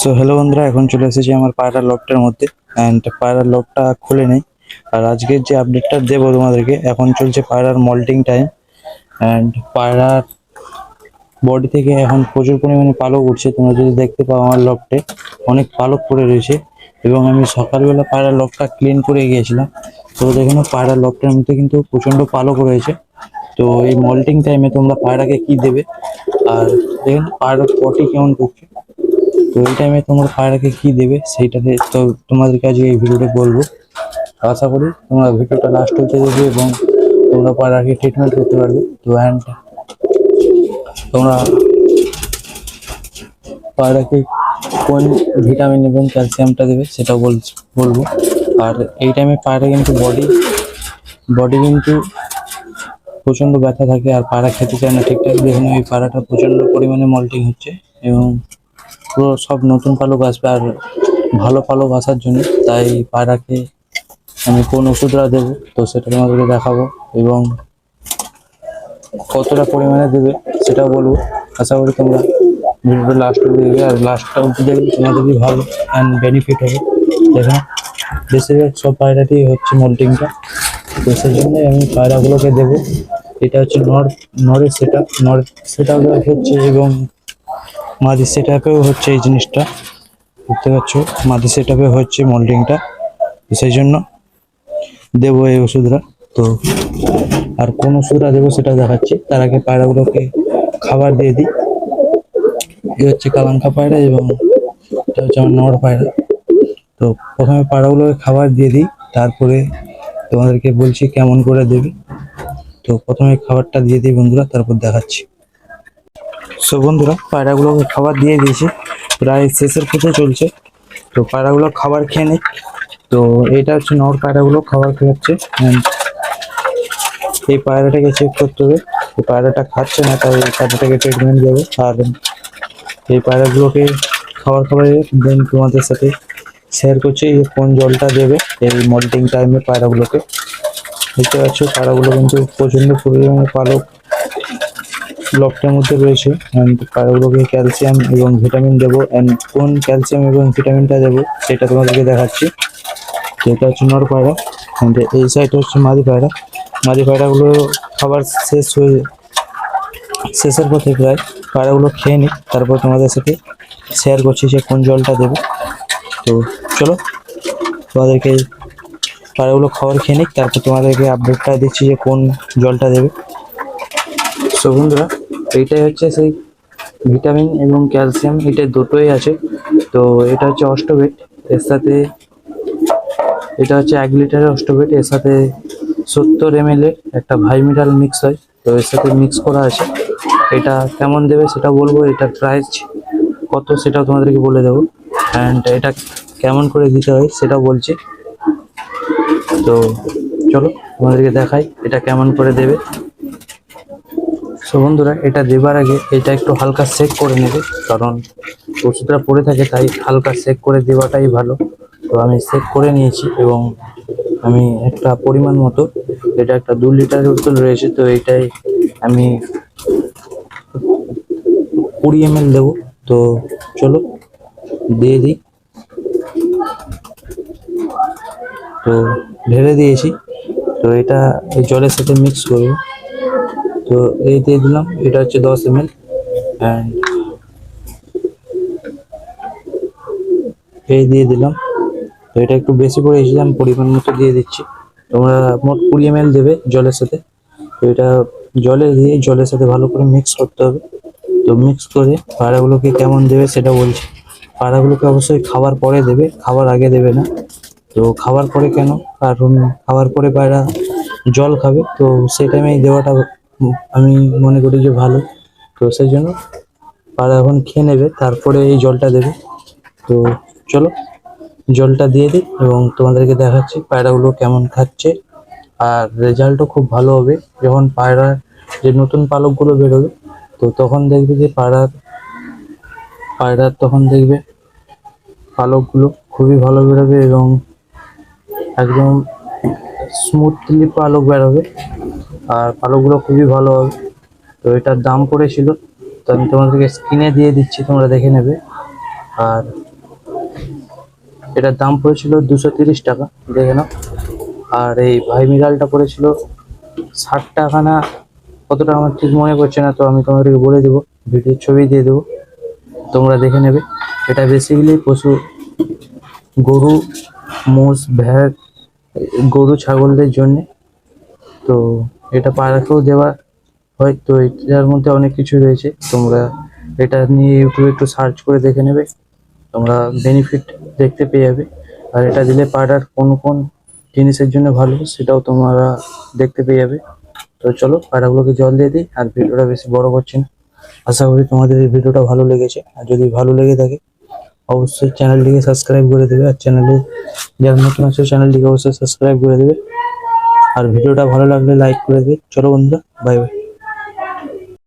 So hello বন্ধুরা, এখন চলে এসেছি আমার পায়রার লকটার মধ্যে। অ্যান্ড পায়রার লকটা খুলে নেই। আর আজকের যে আপডেটটা দেবো তোমাদেরকে, এখন চলছে পায়রার মল্টিং টাইম। অ্যান্ড পায়রার বডি থেকে এখন প্রচুর পরিমাণে পালক উঠছে। তোমরা যদি দেখতে পাও আমার লকটে অনেক পালক পড়ে রয়েছে। এবং আমি সকালবেলা পায়রার লকটা ক্লিন করে গিয়েছিলাম। তো দেখুন পায়রার লকটার মধ্যে কিন্তু প্রচণ্ড পালক রয়েছে। তো এই মল্টিং টাইমে তোমরা পায়রাকে কি দেবে, আর দেখুন পায়রার পটি কেমন করছে। তো এই টাইমে তোমরা পায়রাকে কি দেবে সেইটাতে তো তোমাদেরকে আজকে এই ভিডিওটা বলবো। আশা করি তোমরা ভিডিওটা লাস্ট হতে দেবে এবং তোমরা পায়রাকে ট্রিটমেন্ট করতে পারবে। তো অ্যান্ড তোমরা পায়রাকে কোন ভিটামিন এবং ক্যালসিয়ামটা দেবে সেটাও বলবো। আর এই টাইমে পায়রা কিন্তু বডি কিন্তু প্রচণ্ড ব্যথা থাকে আর পায়রা খেতে চায় না ঠিকঠাক। দেখুন এই পায়রাটা প্রচণ্ড পরিমাণে মল্টিং হচ্ছে এবং পুরো সব নতুন পালক আসবে। আর ভালো পালক আসার জন্য তাই পায়রাকে আমি কোন ওষুধটা দেবো তো সেটা তোমাদেরকে দেখাবো এবং কতটা পরিমাণে দেবে সেটাও বলবো। আশা করি তোমরা ভিডিওটা লাস্ট অব্দি দেবে, আর লাস্টটা অব্দি দেখবে তোমাদেরই ভালো অ্যান্ড বেনিফিট হবে। দেখুন বেশিরভাগ সব পায়রাতেই হচ্ছে মল্টিংটা। তো সেই জন্যই আমি পায়রাগুলোকে দেবো। এটা হচ্ছে নরের সেট আপ হচ্ছে এবং মাদি সেট আপেও হচ্ছে এই জিনিসটা। দেখতে পাচ্ছ মাদি সেট আপে হচ্ছে মল্টিংটা, সেই জন্য দেবো এই ওষুধটা। তো আর কোন ওষুধটা দেবো সেটা দেখাচ্ছি। তার আগে পায়রাগুলোকে খাবার দিয়ে দিই। এই হচ্ছে কালাঙ্কা পায়রা এবং এটা হচ্ছে আমার নর পায়রা। তো প্রথমে পায়রাগুলোকে খাবার দিয়ে দিই, তারপরে তোমাদেরকে বলছি কেমন করে দেবে। তো প্রথমে খাবারটা দিয়ে দিই বন্ধুরা, তারপর দেখাচ্ছি। সো বন্ধুরা, পায়রাগুলোকে খাবার দিয়ে দিয়েছি, প্রায় শেষের পথে চলছে। তো পায়রাগুলো খাবার খেয়ে নিক। তো এটা হচ্ছে নর পায়রাগুলো খাবার খাচ্ছে। এই পায়রাটাকে চেক করতে হবে, এই পায়রাটা খাচ্ছে না, তাই এই পায়রাটাকে ট্রিটমেন্ট দেবো। আর এই পায়রাগুলোকে খাবারে দেন তোমাদের সাথে শেয়ার করছি কোন জলটা দেবে এই মল্টিং টাইমে পায়রাগুলোকে। দেখতে পাচ্ছ পায়রাগুলো কিন্তু প্রচণ্ড পরিমাণে পালক লকটার মধ্যে রয়েছে। অ্যান্ড পায়রাগুলোকে ক্যালসিয়াম এবং ভিটামিন দেবো। অ্যান্ড কোন ক্যালসিয়াম এবং ভিটামিনটা দেবো সেটা তোমাদেরকে দেখাচ্ছি। তো এটা হচ্ছে নর পায়রা, অ্যান্ড এই সাইডটা হচ্ছে মাদি পায়রা। মাদি পায়রাগুলো খাবার শেষের পথে প্রায়। পায়রাগুলো খেয়ে নিই, তারপর তোমাদের সাথে শেয়ার করছি যে কোন জলটা দেবে। তো চলো তোমাদেরকে পায়রাগুলো খাবার খেয়ে নিক, তারপর তোমাদেরকে আপডেটটা দিচ্ছি যে কোন জলটা দেবে। সো বন্ধুরা, এইটাই হচ্ছে সেই ভিটামিন এবং ক্যালসিয়াম, এটা দুটোই আছে। তো এটা হচ্ছে অস্টোবেট, এর সাথে এটা হচ্ছে 1 লিটারের অস্টোবেট, এর সাথে 70 ml এর একটা ভাইমিরাল মিক্স হয়। তো এর সাথে মিক্স করা আছে। এটা কেমন দেবে সেটা বলবো, এটার প্রাইস কত সেটাও তোমাদেরকে বলে দেবো। অ্যান্ড এটা কেমন করে দিতে হয় সেটাও বলছি। তো চলো তোমাদেরকে দেখাই এটা কেমন করে দেবে। সো বন্ধুরা, এটা দেবার আগে এটা একটু হালকা সেক করে নেবে, কারণ ওষুধটা পড়ে থাকে, তাই হালকা সেক করে দেওয়াটাই ভালো। তো আমি সেক করে নিয়েছি এবং আমি একটা পরিমাণ মতো, এটা একটা 2 লিটারের বোতল রয়েছে, তো এটাই আমি 20 ml দেবো। তো চলো দিয়ে দিই। তো ঢেলে দিয়েছি। তো এটা এই জলের সাথে মিক্স করবো। তো এই দিয়ে দিলাম, এটা হচ্ছে 10 ml। অ্যান্ড এই দিয়ে দিলাম। তো এটা একটু বেশি করে আমি পরিমাণ মতো দিয়ে দিচ্ছি। তোমরা মোট 20 ml দেবে জলের সাথে। তো এটা জলের সাথে ভালো করে মিক্স করতে হবে। তো মিক্স করে পায়রাগুলোকে কেমন দেবে সেটা বলছি। পায়রাগুলোকে অবশ্যই খাবার পরে দেবে, খাবার আগে দেবে না। তো খাবার পরে কেন, কারণ খাবার পরে পায়রা জল খাবে, তো সেই টাইমেই দেওয়াটা আমি মনে করি যে ভালো। তো সেই জন্য পায়রা এখন খেয়ে নেবে, তারপরে এই জলটা দেবে। তো চলো জলটা দিয়ে দিই এবং তোমাদেরকে দেখাচ্ছি পায়রাগুলো কেমন খাচ্ছে। আর রেজাল্টও খুব ভালো হবে যখন পায়রার যে নতুন পালকগুলো বেরোবে। তো তখন দেখবে যে পায়রার তখন দেখবে পালকগুলো খুবই ভালো বেরোবে এবং একদম স্মুথলি পালক বেরোবে, আর পালকগুলো খুবই ভালো হবে। তো এটার দাম পড়েছিল, তো আমি তোমাদেরকে স্ক্রিনে দিয়ে দিচ্ছি, তোমরা দেখে নেবে। আর এটার দাম পড়েছিল 230 টাকা, দেখে নাও। আর এই ভাই মিরালটা পড়েছিল 60 টাকা না কতটা আমার ঠিক মনে পড়ছে না, তো আমি তোমাদেরকে বলে দেবো, ভিডিওর ছবি দিয়ে দেবো, তোমরা দেখে নেবে। এটা বেসিক্যালি পশু, গরু, মোষ, ভেড়া, গরু ছাগলদের জন্যে। তো এটা পাড়াকেও দেওয়া হয়। তো এটার মধ্যে অনেক কিছু রয়েছে, তোমরা এটা নিয়ে ইউটিউবে একটু সার্চ করে দেখে নেবে, তোমরা বেনিফিট দেখতে পেয়ে যাবে। আর এটা দিলে পাড়ার কোন কোন জিনিসের জন্য ভালো সেটাও তোমরা দেখতে পেয়ে যাবে। তো চলো পাড়াগুলোকে জল দিয়ে দিই, আর ভিডিওটা বেশি বড় করছি না। আশা করি তোমাদের এই ভিডিওটা ভালো লেগেছে, আর যদি ভালো লেগে থাকে অবশ্যই চ্যানেলটিকে সাবস্ক্রাইব করে দেবে, আর চ্যানেলে যারা নতুন আছে চ্যানেলটিকে অবশ্যই সাবস্ক্রাইব করে দেবে, আর ভিডিওটা ভালো লাগলে লাইক করে দেবে। চলো বন্ধুরা, বাই বাই।